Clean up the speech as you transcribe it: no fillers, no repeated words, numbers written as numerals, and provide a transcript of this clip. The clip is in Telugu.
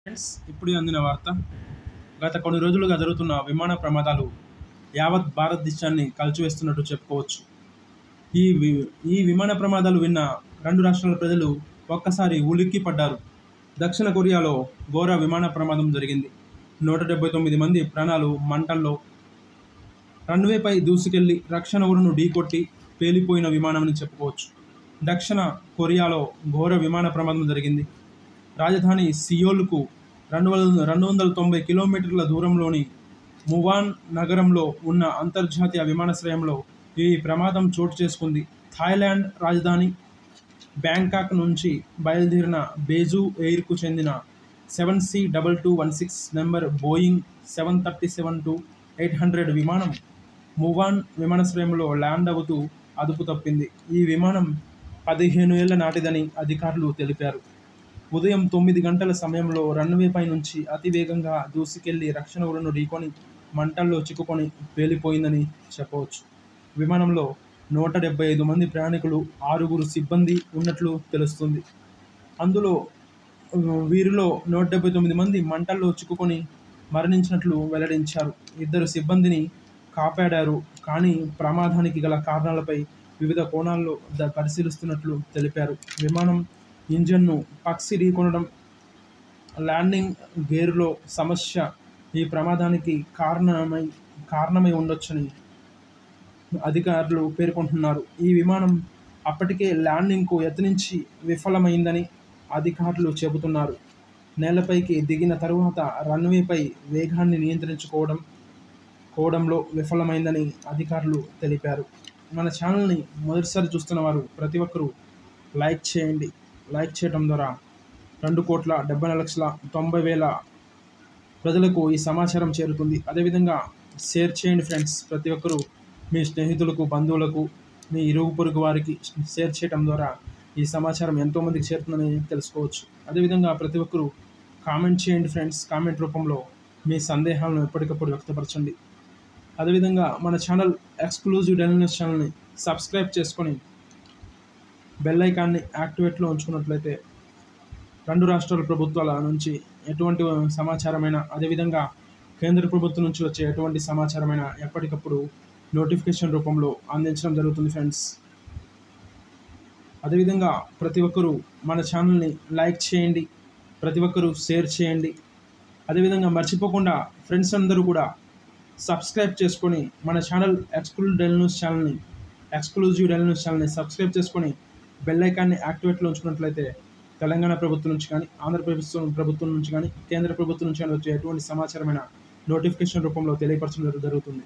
ఫ్రెండ్స్, ఇప్పుడు అందిన వార్త. గత కొన్ని రోజులుగా జరుగుతున్న విమాన ప్రమాదాలు యావత్ భారతదేశాన్ని కలిచివేస్తున్నట్టు చెప్పుకోవచ్చు. ఈ విమాన ప్రమాదాలు విన్న రెండు రాష్ట్రాల ప్రజలు ఒక్కసారి ఉలిక్కి పడ్డారు. దక్షిణ కొరియాలో ఘోర విమాన ప్రమాదం జరిగింది. 179 మంది ప్రాణాలు మంటల్లో. రన్వేపై దూసుకెళ్లి రక్షణ ఊరును ఢీకొట్టి పేలిపోయిన విమానమని చెప్పుకోవచ్చు. దక్షిణ కొరియాలో ఘోర విమాన ప్రమాదం జరిగింది. రాజధాని సియోల్కు 290 కిలోమీటర్ల దూరంలోని మువాన్ నగరంలో ఉన్న అంతర్జాతీయ విమానాశ్రయంలో ఈ ప్రమాదం చోటు చేసుకుంది. థాయిలాండ్ రాజధాని బ్యాంకాక్ నుంచి బయలుదేరిన బేజూ ఎయిర్కు చెందిన 7C2216 నెంబర్ బోయింగ్ 737-800 విమానం మువాన్ విమానాశ్రయంలో ల్యాండ్ అవుతూ అదుపు తప్పింది. ఈ విమానం 15 ఏళ్ల నాటిదని అధికారులు తెలిపారు. ఉదయం 9 గంటల సమయంలో రన్వేపై నుంచి అతివేగంగా దూసుకెళ్లి రక్షణ ఊరును ఢీకొని మంటల్లో చిక్కుకొని పేలిపోయిందని చెప్పవచ్చు. విమానంలో 175 మంది ప్రయాణికులు, 6 సిబ్బంది ఉన్నట్లు తెలుస్తుంది. వీరిలో 179 మంది మంటల్లో చిక్కుకొని మరణించినట్లు వెల్లడించారు. 2 సిబ్బందిని కాపాడారు. కానీ ప్రమాదానికి గల కారణాలపై వివిధ కోణాల్లో పరిశీలిస్తున్నట్లు తెలిపారు. విమానం ఇంజన్ను పక్షి ఢీకొనడం, ల్యాండింగ్ గేరులో సమస్య ఈ ప్రమాదానికి కారణమై ఉండొచ్చని అధికారులు పేర్కొంటున్నారు. ఈ విమానం అప్పటికే ల్యాండింగ్కు యత్నించి విఫలమైందని అధికారులు చెబుతున్నారు. నేలపైకి దిగిన తరువాత రన్వేపై వేగాన్ని నియంత్రించుకోవడంలో విఫలమైందని అధికారులు తెలిపారు. మన ఛానల్ని మొదటిసారి చూస్తున్న వారు ప్రతి ఒక్కరూ లైక్ చేయండి. లైక్ చేయడం ద్వారా 2,74,90,000 ప్రజలకు ఈ సమాచారం చేరుతుంది. అదేవిధంగా షేర్ చేయండి ఫ్రెండ్స్. ప్రతి ఒక్కరూ మీ స్నేహితులకు, బంధువులకు, మీ ఇరుగు పొరుగు వారికి షేర్ చేయడం ద్వారా ఈ సమాచారం ఎంతోమందికి చేరుతుందని తెలుసుకోవచ్చు. అదేవిధంగా ప్రతి ఒక్కరూ కామెంట్ చేయండి ఫ్రెండ్స్. కామెంట్ రూపంలో మీ సందేహాలను ఎప్పటికప్పుడు వ్యక్తపరచండి. అదేవిధంగా మన ఛానల్ ఎక్స్క్లూజివ్ డైలీ న్యూస్ ఛానల్ని సబ్స్క్రైబ్ చేసుకొని బెల్ ఐకాన్ని యాక్టివేట్లో ఉంచుకున్నట్లయితే రెండు రాష్ట్రాల ప్రభుత్వాల నుంచి ఎటువంటి సమాచారమైనా, అదేవిధంగా కేంద్ర ప్రభుత్వం నుంచి వచ్చే ఎటువంటి సమాచారమైనా ఎప్పటికప్పుడు నోటిఫికేషన్ రూపంలో అందించడం జరుగుతుంది ఫ్రెండ్స్. అదేవిధంగా ప్రతి ఒక్కరూ మన ఛానల్ని లైక్ చేయండి. ప్రతి ఒక్కరూ షేర్ చేయండి. అదేవిధంగా మర్చిపోకుండా ఫ్రెండ్స్ అందరూ కూడా సబ్స్క్రైబ్ చేసుకొని మన ఛానల్ ఎక్స్క్లూజివ్ డైలీ న్యూస్ ఛానల్ని సబ్స్క్రైబ్ చేసుకొని బెల్ ఐకాన్ని యాక్టివేట్లో ఉంచుకున్నట్లయితే తెలంగాణ ప్రభుత్వం నుంచి కానీ, ఆంధ్రప్రదేశ్ ప్రభుత్వం నుంచి కానీ, కేంద్ర ప్రభుత్వం నుంచి కానీ వచ్చే ఎటువంటి సమాచారమైన నోటిఫికేషన్ రూపంలో తెలియపరచడం జరుగుతుంది.